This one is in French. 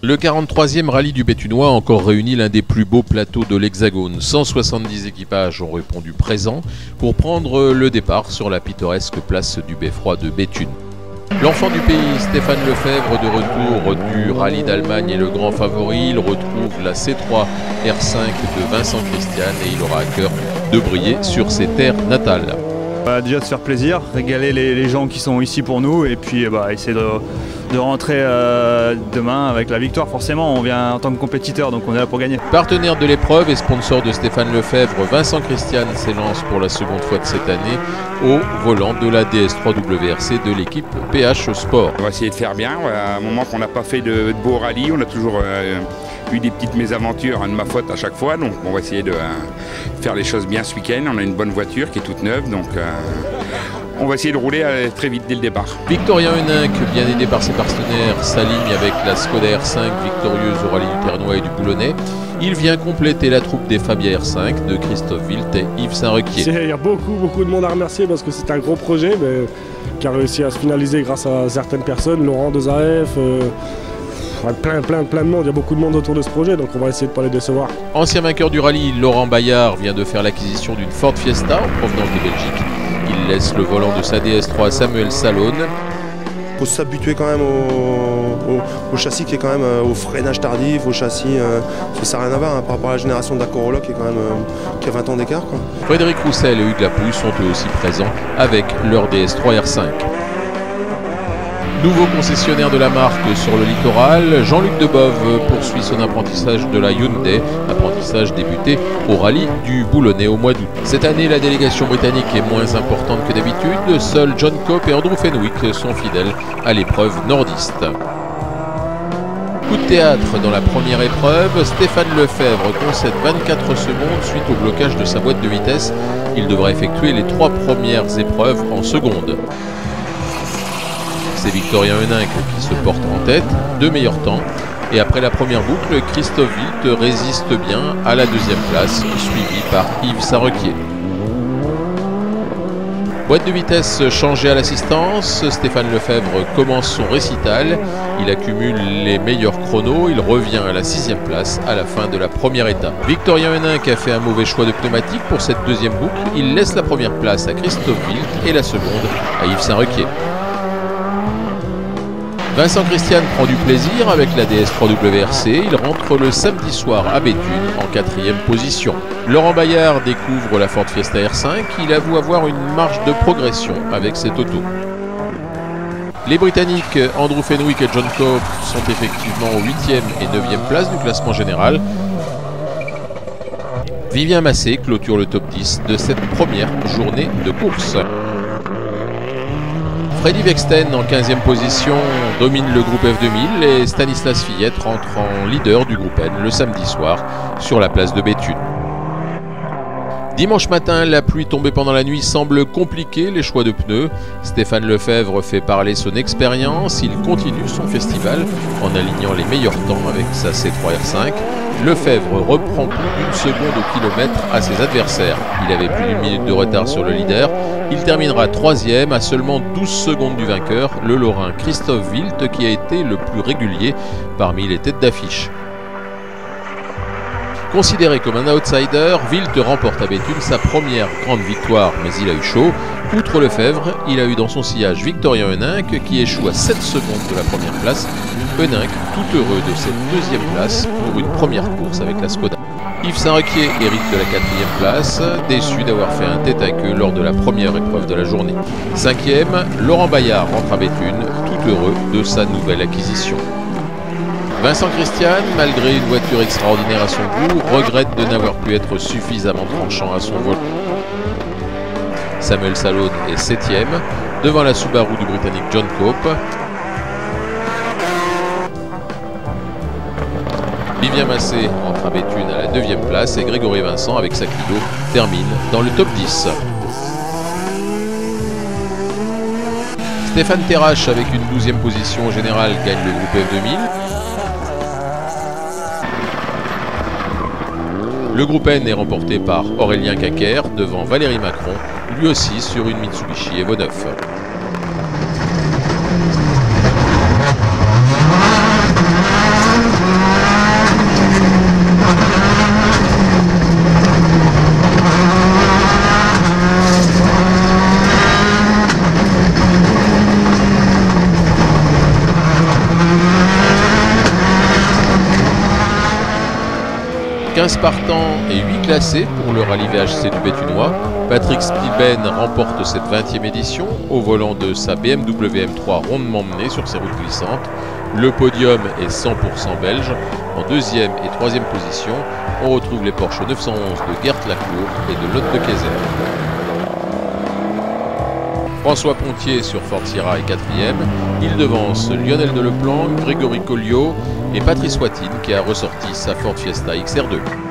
Le 43e rallye du Béthunois a encore réuni l'un des plus beaux plateaux de l'Hexagone. 170 équipages ont répondu présents pour prendre le départ sur la pittoresque place du Beffroi de Béthune. L'enfant du pays, Stéphane Lefebvre, de retour du rallye d'Allemagne, est le grand favori. Il retrouve la C3 R5 de Vincent Christian et il aura à cœur de briller sur ses terres natales. Déjà de se faire plaisir, régaler les gens qui sont ici pour nous et puis essayer de rentrer demain avec la victoire. Forcément, on vient en tant que compétiteur, donc on est là pour gagner. Partenaire de l'épreuve et sponsor de Stéphane Lefebvre, Vincent Christian s'élance pour la seconde fois de cette année au volant de la DS3 WRC de l'équipe PH Sport. On va essayer de faire bien. À un moment qu'on n'a pas fait de beaux rallyes, on a toujours eu des petites mésaventures de ma faute à chaque fois, donc on va essayer de faire les choses bien ce week-end. On a une bonne voiture qui est toute neuve, donc on va essayer de rouler très vite dès le départ. Victorien Heninck, bien aidé par ses partenaires, s'aligne avec la Skoda R5 victorieuse au rallye du Ternois et du Boulonnais. Il vient compléter la troupe des Fabia R5 de Christophe Wilt et Yves Saint-Requier. Il y a beaucoup de monde à remercier parce que c'est un gros projet mais qui a réussi à se finaliser grâce à certaines personnes, Laurent de Zaef, plein de monde, il y a beaucoup de monde autour de ce projet, donc on va essayer de ne pas les décevoir. Ancien vainqueur du rallye, Laurent Bayard vient de faire l'acquisition d'une Ford Fiesta en provenance de Belgique. Il laisse le volant de sa DS3 à Samuel Salone. Il faut s'habituer quand même au châssis qui est quand même au freinage tardif, au châssis, ça n'a rien à voir par rapport à la génération de la Corolla qui a 20 ans d'écart. Frédéric Roussel et Hugues Lapouille sont eux aussi présents avec leur DS3 R5. Nouveau concessionnaire de la marque sur le littoral, Jean-Luc Debove poursuit son apprentissage de la Hyundai, apprentissage débuté au rallye du Boulonnais au mois d'août. Cette année, la délégation britannique est moins importante que d'habitude, seuls John Cope et Andrew Fenwick sont fidèles à l'épreuve nordiste. Coup de théâtre dans la première épreuve, Stéphane Lefebvre concède 24 secondes suite au blocage de sa boîte de vitesse. Il devra effectuer les 3 premières épreuves en seconde. C'est Victorien Heninck qui se porte en tête, 2 meilleurs temps. Et après la première boucle, Christophe Wilt résiste bien à la deuxième place, suivi par Yves Saint-Requier. Boîte de vitesse changée à l'assistance, Stéphane Lefebvre commence son récital. Il accumule les meilleurs chronos, il revient à la 6e place à la fin de la première étape. Victorien Heninck a fait un mauvais choix de pneumatique pour cette deuxième boucle. Il laisse la première place à Christophe Wilt et la seconde à Yves Saint-Requier. Vincent Christian prend du plaisir avec la DS3 WRC, il rentre le samedi soir à Béthune en 4e position. Laurent Bayard découvre la Ford Fiesta R5, il avoue avoir une marge de progression avec cette auto. Les Britanniques Andrew Fenwick et John Cope sont effectivement aux 8e et 9e places du classement général. Vivien Massé clôture le top 10 de cette première journée de course. Freddy Vexten en 15e position domine le groupe F2000 et Stanislas Fillette rentre en leader du groupe N le samedi soir sur la place de Béthune. Dimanche matin, la pluie tombée pendant la nuit semble compliquer les choix de pneus. Stéphane Lefebvre fait parler son expérience. Il continue son festival en alignant les meilleurs temps avec sa C3 R5. Lefebvre reprend plus d'une seconde au kilomètre à ses adversaires. Il avait plus d'une minute de retard sur le leader. Il terminera 3e à seulement 12 secondes du vainqueur, le Lorrain Christophe Wilt, qui a été le plus régulier parmi les têtes d'affiche. Considéré comme un outsider, Wilt remporte à Béthune sa première grande victoire, mais il a eu chaud. Outre Lefebvre, il a eu dans son sillage Victorien Heninck qui échoue à 7 secondes de la première place. Heninck, tout heureux de cette 2e place pour une première course avec la Skoda. Yves Saint-Requier hérite de la 4e place, déçu d'avoir fait un tête à queue lors de la première épreuve de la journée. 5e, Laurent Bayard rentre à Béthune, tout heureux de sa nouvelle acquisition. Vincent Christian, malgré une voiture extraordinaire à son goût, regrette de n'avoir pu être suffisamment tranchant à son volant. Samuel Salone est 7e, devant la Subaru du Britannique John Cope. Vivien Massé entre à Béthune à la 9e place et Grégory Vincent avec sa Clio termine dans le top 10. Stéphane Terrache avec une 12e position au général gagne le groupe F2000. Le groupe N est remporté par Aurélien Caquer devant Valérie Macron, lui aussi sur une Mitsubishi Evo 9. 15 partants et 8 classés pour le rallye VHC du Béthunois. Patrick Spilben remporte cette 20e édition au volant de sa BMW M3 rondement menée sur ses routes glissantes. Le podium est 100% belge. En deuxième et troisième position, on retrouve les Porsche 911 de Gert Lacour et de Lotte de Kayser. François Pontier sur Ford Sierra est 4e. Il devance Lionel Deleplanque, Grégory Colliot et Patrice Watine qui a ressorti sa Ford Fiesta XR2.